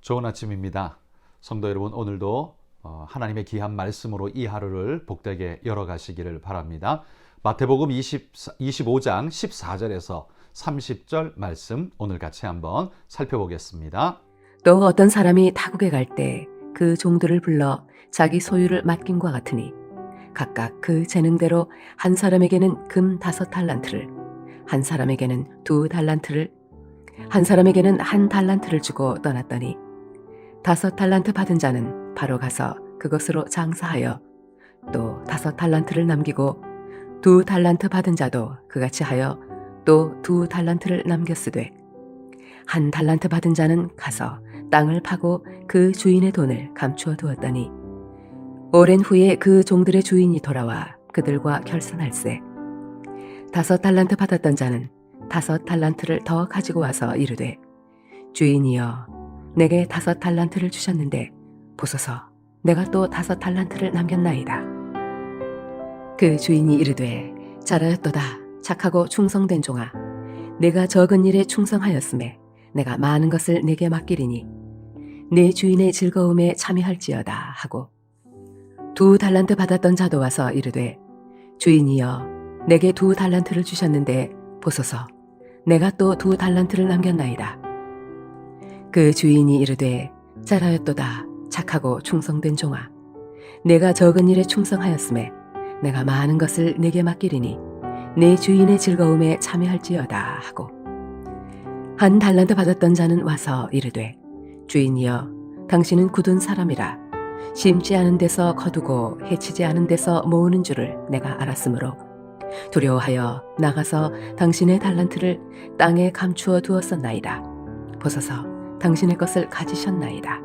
좋은 아침입니다. 성도 여러분, 오늘도 하나님의 귀한 말씀으로 이 하루를 복되게 열어가시기를 바랍니다. 마태복음 25장 14절에서 30절 말씀 오늘 같이 한번 살펴보겠습니다. 또 어떤 사람이 타국에 갈 때 그 종들을 불러 자기 소유를 맡김과 같으니 각각 그 재능대로 한 사람에게는 금 5달란트를, 한 사람에게는 2달란트를, 한 사람에게는 1달란트를 주고 떠났더니 5달란트 받은 자는 바로 가서 그것으로 장사하여 또 5달란트를 남기고 2달란트 받은 자도 그같이 하여 또 2달란트를 남겼으되 1달란트 받은 자는 가서 땅을 파고 그 주인의 돈을 감추어 두었더니 오랜 후에 그 종들의 주인이 돌아와 그들과 결산할세 5달란트 받았던 자는 5달란트를 더 가지고 와서 이르되 주인이여 내게 5달란트를 주셨는데 보소서 내가 또 5달란트를 남겼나이다. 그 주인이 이르되 잘하였도다 착하고 충성된 종아 내가 적은 일에 충성하였음에 내가 많은 것을 내게 맡기리니 내 주인의 즐거움에 참여할지어다 하고 2달란트 받았던 자도 와서 이르되 주인이여 내게 2달란트를 주셨는데 보소서 내가 또 2달란트를 남겼나이다. 그 주인이 이르되 잘하였도다 착하고 충성된 종아 내가 적은 일에 충성하였음에 내가 많은 것을 내게 맡기리니 내 주인의 즐거움에 참여할지어다 하고 1달란트 받았던 자는 와서 이르되 주인이여 당신은 굳은 사람이라 심지 않은 데서 거두고 해치지 않은 데서 모으는 줄을 내가 알았으므로 두려워하여 나가서 당신의 달란트를 땅에 감추어 두었었나이다. 보소서 당신의 것을 가지셨나이다.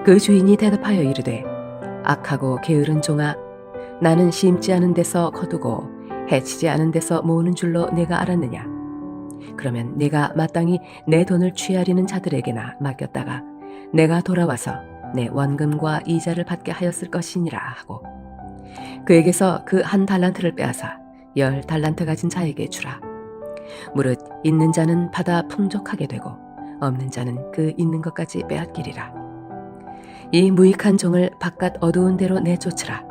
그 주인이 대답하여 이르되 악하고 게으른 종아 나는 심지 않은 데서 거두고 해치지 않은 데서 모으는 줄로 내가 알았느냐. 그러면 내가 마땅히 내 돈을 취하리는 자들에게나 맡겼다가 내가 돌아와서 내 원금과 이자를 받게 하였을 것이니라 하고 그에게서 그 1달란트를 빼앗아 10달란트 가진 자에게 주라. 무릇 있는 자는 받아 풍족하게 되고 없는 자는 그 있는 것까지 빼앗기리라. 이 무익한 종을 바깥 어두운 데로 내쫓으라.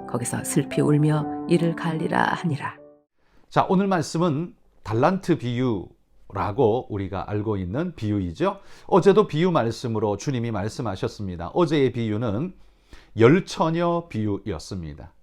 거기서 슬피 울며 이를 갈리라 하니라. 자, 오늘 말씀은 달란트 비유라고 우리가 알고 있는 비유이죠. 어제도 비유 말씀으로 주님이 말씀하셨습니다. 어제의 비유는 열처녀 비유였습니다.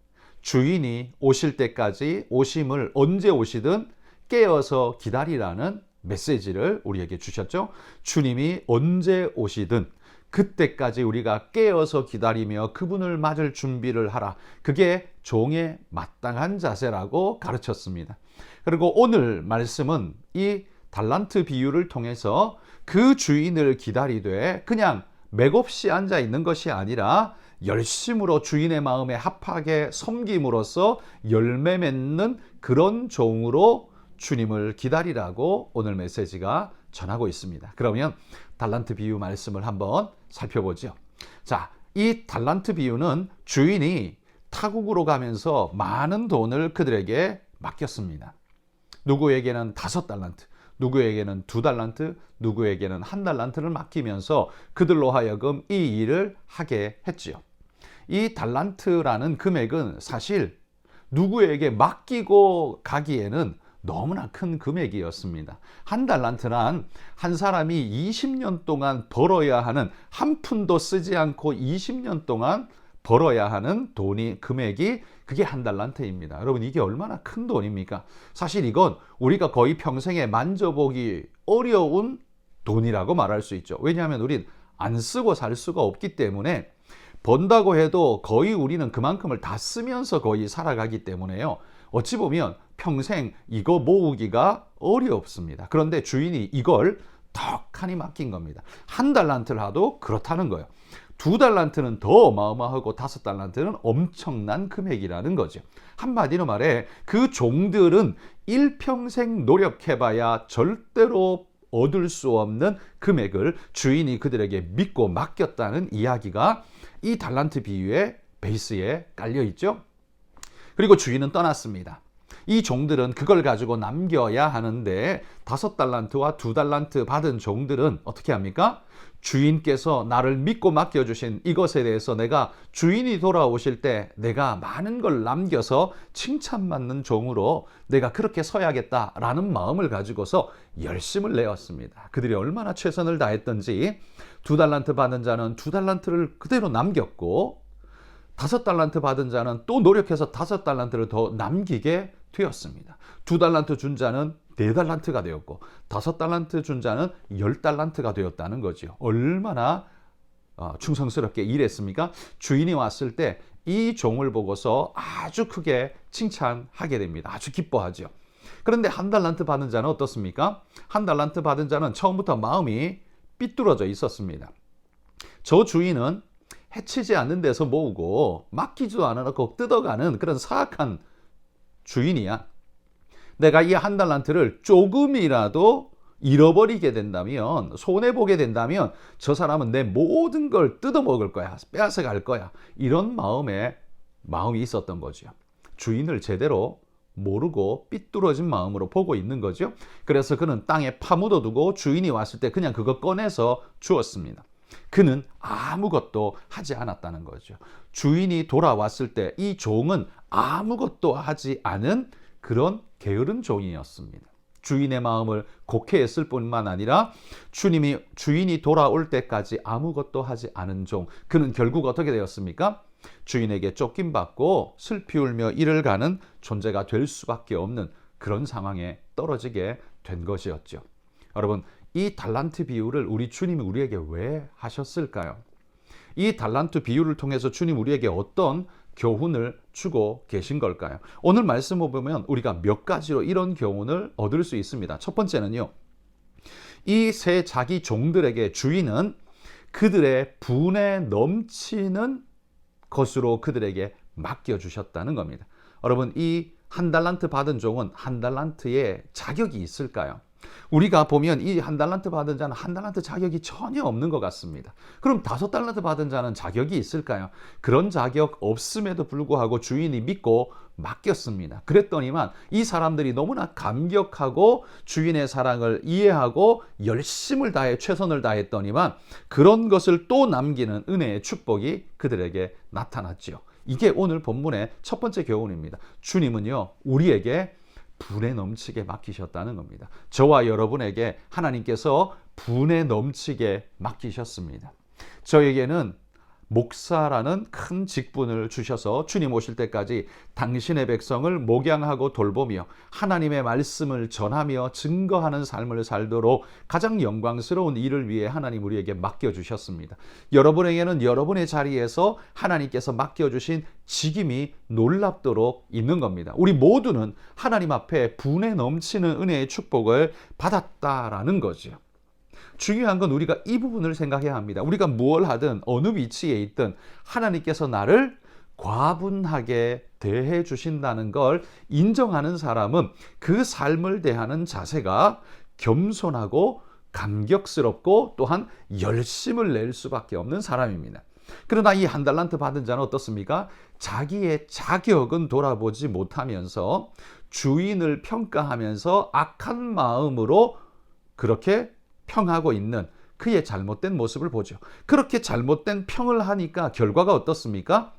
주인이 오실 때까지 오심을 언제 오시든 깨어서 기다리라는 메시지를 우리에게 주셨죠. 주님이 언제 오시든 그때까지 우리가 깨어서 기다리며 그분을 맞을 준비를 하라. 그게 종의 마땅한 자세라고 가르쳤습니다. 그리고 오늘 말씀은 이 달란트 비유를 통해서 그 주인을 기다리되 그냥 맥없이 앉아 있는 것이 아니라 열심으로 주인의 마음에 합하게 섬김으로써 열매 맺는 그런 종으로 주님을 기다리라고 오늘 메시지가 전하고 있습니다. 그러면 달란트 비유 말씀을 한번 살펴보죠. 자, 이 달란트 비유는 주인이 타국으로 가면서 많은 돈을 그들에게 맡겼습니다. 누구에게는 5달란트, 누구에게는 2달란트, 누구에게는 1달란트를 맡기면서 그들로 하여금 이 일을 하게 했지요. 이 달란트라는 금액은 사실 누구에게 맡기고 가기에는 너무나 큰 금액이었습니다. 1달란트란 한 사람이 20년 동안 벌어야 하는, 한 푼도 쓰지 않고 20년 동안 벌어야 하는 금액이 그게 1달란트입니다. 여러분, 이게 얼마나 큰 돈입니까? 사실 이건 우리가 거의 평생에 만져보기 어려운 돈이라고 말할 수 있죠. 왜냐하면 우린 안 쓰고 살 수가 없기 때문에, 번다고 해도 거의 우리는 그만큼을 다 쓰면서 거의 살아가기 때문에요. 어찌 보면 평생 이거 모으기가 어렵습니다. 그런데 주인이 이걸 턱하니 맡긴 겁니다. 1달란트를 하도 그렇다는 거예요. 2달란트는 더 어마어마하고 5달란트는 엄청난 금액이라는 거죠. 한마디로 말해 그 종들은 일평생 노력해봐야 절대로 얻을 수 없는 금액을 주인이 그들에게 믿고 맡겼다는 이야기가 이 달란트 비유의 베이스에 깔려 있죠. 그리고 주인은 떠났습니다. 이 종들은 그걸 가지고 남겨야 하는데 5달란트와 2달란트 받은 종들은 어떻게 합니까? 주인께서 나를 믿고 맡겨주신 이것에 대해서 내가 주인이 돌아오실 때 내가 많은 걸 남겨서 칭찬받는 종으로 내가 그렇게 서야겠다라는 마음을 가지고서 열심을 내었습니다. 그들이 얼마나 최선을 다했던지 2달란트 받은 자는 2달란트를 그대로 남겼고 5달란트 받은 자는 또 노력해서 5달란트를 더 남기게 되었습니다. 2달란트 준 자는 4달란트가 되었고 5달란트 준 자는 10달란트가 되었다는 거죠. 얼마나 충성스럽게 일했습니까? 주인이 왔을 때 이 종을 보고서 아주 크게 칭찬하게 됩니다. 아주 기뻐하죠. 그런데 1달란트 받은 자는 어떻습니까? 1달란트 받은 자는 처음부터 마음이 삐뚤어져 있었습니다. 저 주인은 해치지 않는 데서 모으고 맡기지도 않아놓고 뜯어가는 그런 사악한 주인이야. 내가 이 1달란트를 조금이라도 잃어버리게 된다면, 손해보게 된다면 저 사람은 내 모든 걸 뜯어먹을 거야. 빼앗아갈 거야. 이런 마음이 있었던 거죠. 주인을 제대로 모르고 삐뚤어진 마음으로 보고 있는 거죠. 그래서 그는 땅에 파묻어두고 주인이 왔을 때 그냥 그거 꺼내서 주었습니다. 그는 아무것도 하지 않았다는 거죠. 주인이 돌아왔을 때 이 종은 아무것도 하지 않은 그런 게으른 종이었습니다. 주인의 마음을 곡해 했을 뿐만 아니라 주인이 돌아올 때까지 아무것도 하지 않은 종. 그는 결국 어떻게 되었습니까? 주인에게 쫓김받고 슬피 울며 이를 가는 존재가 될 수밖에 없는 그런 상황에 떨어지게 된 것이었죠. 여러분, 이 달란트 비유를 우리 주님이 우리에게 왜 하셨을까요? 이 달란트 비유를 통해서 주님 우리에게 어떤 교훈을 주고 계신 걸까요? 오늘 말씀을 보면 우리가 몇 가지로 이런 교훈을 얻을 수 있습니다. 첫 번째는요, 이 세 자기 종들에게 주인은 그들의 분에 넘치는 것으로 그들에게 맡겨주셨다는 겁니다. 여러분, 이 1달란트 받은 종은 1달란트의 자격이 있을까요? 우리가 보면 이 1달란트 받은 자는 1달란트 자격이 전혀 없는 것 같습니다. 그럼 5달란트 받은 자는 자격이 있을까요? 그런 자격 없음에도 불구하고 주인이 믿고 맡겼습니다. 그랬더니만 이 사람들이 너무나 감격하고 주인의 사랑을 이해하고 열심을 다해 최선을 다했더니만 그런 것을 또 남기는 은혜의 축복이 그들에게 나타났죠. 이게 오늘 본문의 첫 번째 교훈입니다. 주님은요, 우리에게 분에 넘치게 맡기셨다는 겁니다. 저와 여러분에게 하나님께서 분에 넘치게 맡기셨습니다. 저에게는 목사라는 큰 직분을 주셔서 주님 오실 때까지 당신의 백성을 목양하고 돌보며 하나님의 말씀을 전하며 증거하는 삶을 살도록 가장 영광스러운 일을 위해 하나님 우리에게 맡겨주셨습니다. 여러분에게는 여러분의 자리에서 하나님께서 맡겨주신 직임이 놀랍도록 있는 겁니다. 우리 모두는 하나님 앞에 분에 넘치는 은혜의 축복을 받았다라는 거죠. 중요한 건 우리가 이 부분을 생각해야 합니다. 우리가 무엇을 하든 어느 위치에 있든 하나님께서 나를 과분하게 대해 주신다는 걸 인정하는 사람은 그 삶을 대하는 자세가 겸손하고 감격스럽고 또한 열심을 낼 수밖에 없는 사람입니다. 그러나 이 1달란트 받은 자는 어떻습니까? 자기의 자격은 돌아보지 못하면서 주인을 평가하면서 악한 마음으로 그렇게 평하고 있는 그의 잘못된 모습을 보죠. 그렇게 잘못된 평을 하니까 결과가 어떻습니까?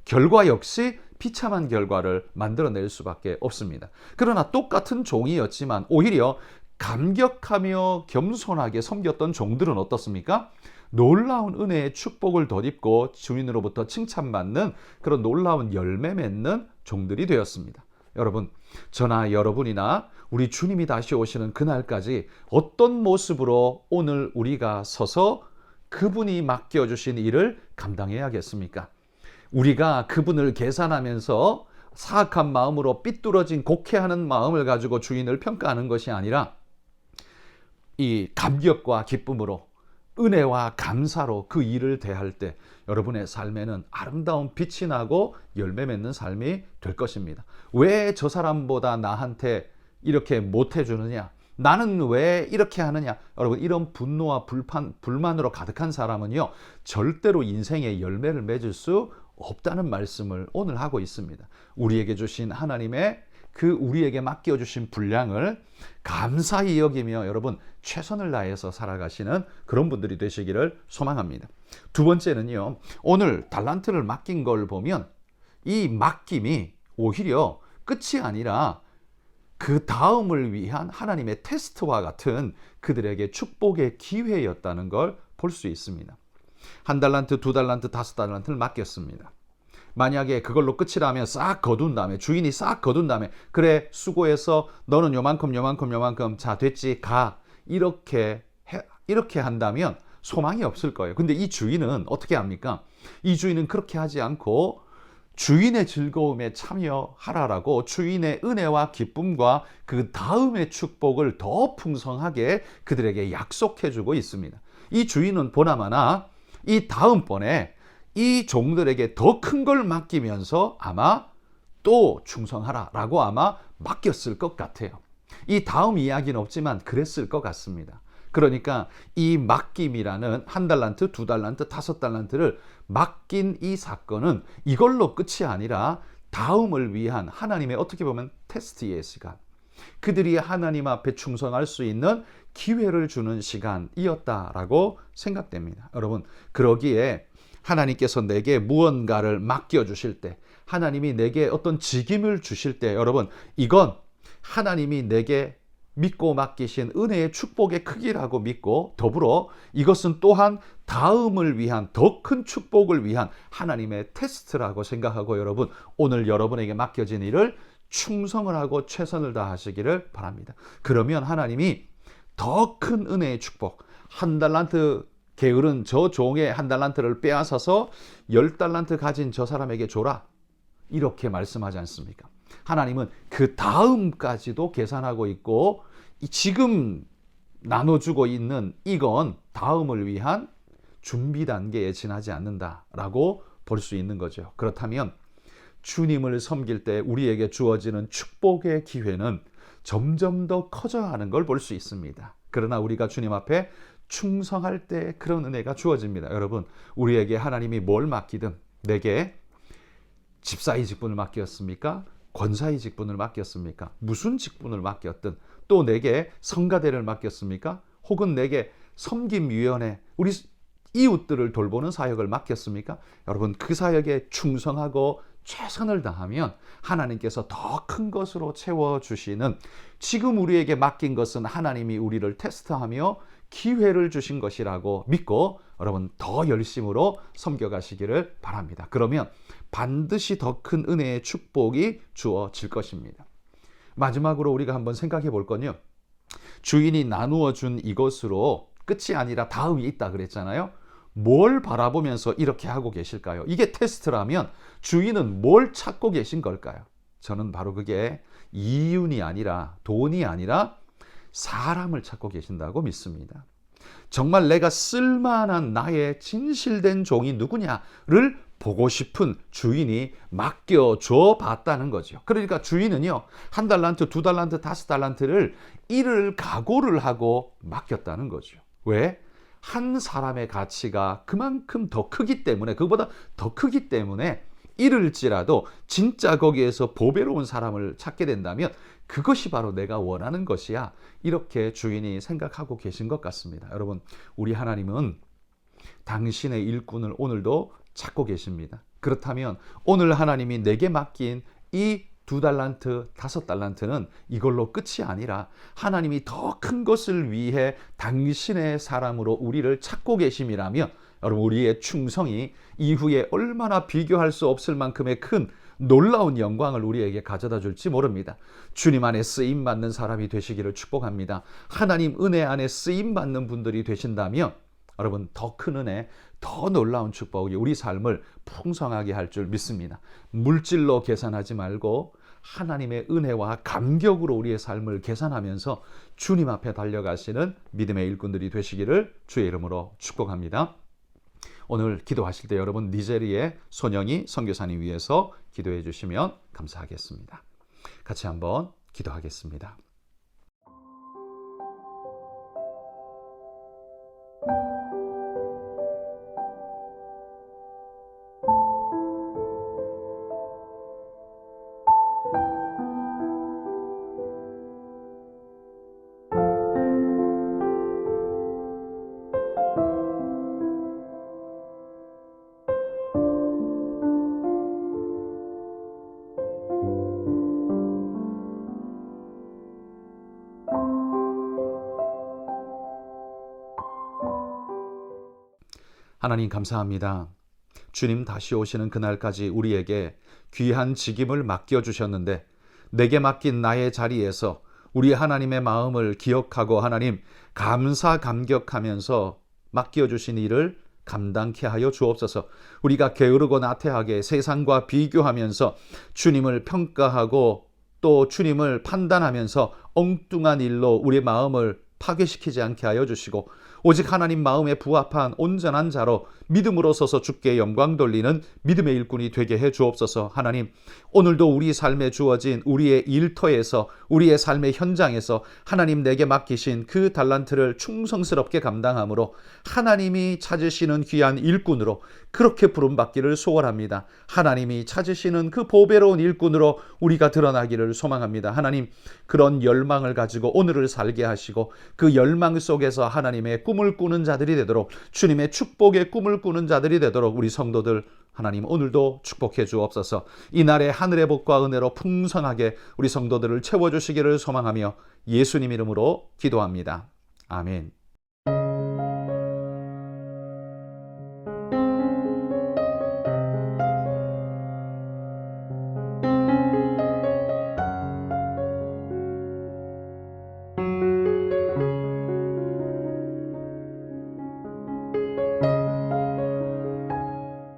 결과 역시 비참한 결과를 만들어낼 수밖에 없습니다. 그러나 똑같은 종이었지만 오히려 감격하며 겸손하게 섬겼던 종들은 어떻습니까? 놀라운 은혜의 축복을 덧입고 주인으로부터 칭찬받는 그런 놀라운 열매 맺는 종들이 되었습니다. 여러분, 저나 여러분이나 우리 주님이 다시 오시는 그날까지 어떤 모습으로 오늘 우리가 서서 그분이 맡겨주신 일을 감당해야겠습니까? 우리가 그분을 계산하면서 사악한 마음으로 삐뚤어진 곡해하는 마음을 가지고 주인을 평가하는 것이 아니라 이 감격과 기쁨으로 은혜와 감사로 그 일을 대할 때 여러분의 삶에는 아름다운 빛이 나고 열매 맺는 삶이 될 것입니다. 왜 저 사람보다 나한테 이렇게 못해주느냐? 나는 왜 이렇게 하느냐? 여러분, 이런 분노와 불만으로 가득한 사람은요, 절대로 인생의 열매를 맺을 수 없다는 말씀을 오늘 하고 있습니다. 우리에게 주신 하나님의 그 우리에게 맡겨주신 분량을 감사히 여기며 여러분 최선을 다해서 살아가시는 그런 분들이 되시기를 소망합니다. 두 번째는요, 오늘 달란트를 맡긴 걸 보면 이 맡김이 오히려 끝이 아니라 그 다음을 위한 하나님의 테스트와 같은 그들에게 축복의 기회였다는 걸 볼 수 있습니다. 1달란트, 2달란트, 5달란트를 맡겼습니다. 만약에 그걸로 끝이라면 싹 거둔 다음에, 주인이 싹 거둔 다음에, 그래 수고해서 너는 요만큼 자 됐지 가, 이렇게 한다면 소망이 없을 거예요. 근데 이 주인은 어떻게 합니까? 이 주인은 그렇게 하지 않고 주인의 즐거움에 참여하라라고 주인의 은혜와 기쁨과 그 다음의 축복을 더 풍성하게 그들에게 약속해주고 있습니다. 이 주인은 보나마나 이 다음번에 이 종들에게 더 큰 걸 맡기면서 아마 또 충성하라라고 아마 맡겼을 것 같아요. 이 다음 이야기는 없지만 그랬을 것 같습니다. 그러니까 이 맡김이라는 1달란트, 2달란트, 5달란트를 맡긴 이 사건은 이걸로 끝이 아니라 다음을 위한 하나님의 어떻게 보면 테스트의 시간, 그들이 하나님 앞에 충성할 수 있는 기회를 주는 시간이었다라고 생각됩니다. 여러분, 그러기에 하나님께서 내게 무언가를 맡겨주실 때, 하나님이 내게 어떤 직임을 주실 때, 여러분, 이건 하나님이 내게 믿고 맡기신 은혜의 축복의 크기라고 믿고, 더불어 이것은 또한 다음을 위한 더 큰 축복을 위한 하나님의 테스트라고 생각하고, 여러분 오늘 여러분에게 맡겨진 일을 충성을 하고 최선을 다하시기를 바랍니다. 그러면 하나님이 더 큰 은혜의 축복, 1달란트 게으른 저 종의 1달란트를 빼앗아서 10달란트 가진 저 사람에게 줘라, 이렇게 말씀하지 않습니까? 하나님은 그 다음까지도 계산하고 있고, 지금 나눠주고 있는 이건 다음을 위한 준비 단계에 지나지 않는다라고 볼 수 있는 거죠. 그렇다면 주님을 섬길 때 우리에게 주어지는 축복의 기회는 점점 더 커져가는 걸 볼 수 있습니다. 그러나 우리가 주님 앞에 충성할 때 그런 은혜가 주어집니다. 여러분, 우리에게 하나님이 뭘 맡기든, 내게 집사의 직분을 맡겼습니까? 권사의 직분을 맡겼습니까? 무슨 직분을 맡겼든, 또 내게 성가대를 맡겼습니까? 혹은 내게 섬김위원회, 우리 이웃들을 돌보는 사역을 맡겼습니까? 여러분, 그 사역에 충성하고 최선을 다하면 하나님께서 더 큰 것으로 채워주시는, 지금 우리에게 맡긴 것은 하나님이 우리를 테스트하며 기회를 주신 것이라고 믿고 여러분 더 열심으로 섬겨가시기를 바랍니다. 그러면 반드시 더 큰 은혜의 축복이 주어질 것입니다. 마지막으로 우리가 한번 생각해 볼 건요, 주인이 나누어 준 이것으로 끝이 아니라 다음이 있다 그랬잖아요. 뭘 바라보면서 이렇게 하고 계실까요? 이게 테스트라면 주인은 뭘 찾고 계신 걸까요? 저는 바로 그게 이윤이 아니라, 돈이 아니라 사람을 찾고 계신다고 믿습니다. 정말 내가 쓸만한 나의 진실된 종이 누구냐를 보고 싶은 주인이 맡겨줘 봤다는 거죠. 그러니까 주인은요, 1달란트, 2달란트, 5달란트를 잃을 각오를 하고 맡겼다는 거죠. 왜? 한 사람의 가치가 그만큼 더 크기 때문에, 그보다 더 크기 때문에 잃을지라도 진짜 거기에서 보배로운 사람을 찾게 된다면 그것이 바로 내가 원하는 것이야, 이렇게 주인이 생각하고 계신 것 같습니다. 여러분, 우리 하나님은 당신의 일꾼을 오늘도 찾고 계십니다. 그렇다면 오늘 하나님이 내게 맡긴 이 2달란트, 5달란트는 이걸로 끝이 아니라 하나님이 더 큰 것을 위해 당신의 사람으로 우리를 찾고 계심이라면, 여러분 우리의 충성이 이후에 얼마나 비교할 수 없을 만큼의 큰 놀라운 영광을 우리에게 가져다 줄지 모릅니다. 주님 안에 쓰임받는 사람이 되시기를 축복합니다. 하나님 은혜 안에 쓰임받는 분들이 되신다면 여러분 더 큰 은혜, 더 놀라운 축복이 우리 삶을 풍성하게 할 줄 믿습니다. 물질로 계산하지 말고 하나님의 은혜와 감격으로 우리의 삶을 계산하면서 주님 앞에 달려가시는 믿음의 일꾼들이 되시기를 주의 이름으로 축복합니다. 오늘 기도하실 때 여러분 니제리의 손영희 선교사님 위해서 기도해 주시면 감사하겠습니다. 같이 한번 기도하겠습니다. 하나님 감사합니다. 주님 다시 오시는 그날까지 우리에게 귀한 직임을 맡겨주셨는데 내게 맡긴 나의 자리에서 우리 하나님의 마음을 기억하고 하나님 감사 감격하면서 맡겨주신 일을 감당케 하여 주옵소서. 우리가 게으르고 나태하게 세상과 비교하면서 주님을 평가하고 또 주님을 판단하면서 엉뚱한 일로 우리 마음을 파괴시키지 않게 하여 주시고 오직 하나님 마음에 부합한 온전한 자로 믿음으로 서서 주께 영광 돌리는 믿음의 일꾼이 되게 해 주옵소서. 하나님 오늘도 우리 삶에 주어진 우리의 일터에서 우리의 삶의 현장에서 하나님 내게 맡기신 그 달란트를 충성스럽게 감당함으로 하나님이 찾으시는 귀한 일꾼으로 그렇게 부름받기를 소원합니다. 하나님이 찾으시는 그 보배로운 일꾼으로 우리가 드러나기를 소망합니다. 하나님 그런 열망을 가지고 오늘을 살게 하시고 그 열망 속에서 하나님의 꿈을 꾸는 자들이 되도록 주님의 축복의 꿈을 꾸는 자들이 되도록 우리 성도들 하나님 오늘도 축복해 주옵소서. 이날의 하늘의 복과 은혜로 풍성하게 우리 성도들을 채워주시기를 소망하며 예수님 이름으로 기도합니다. 아멘.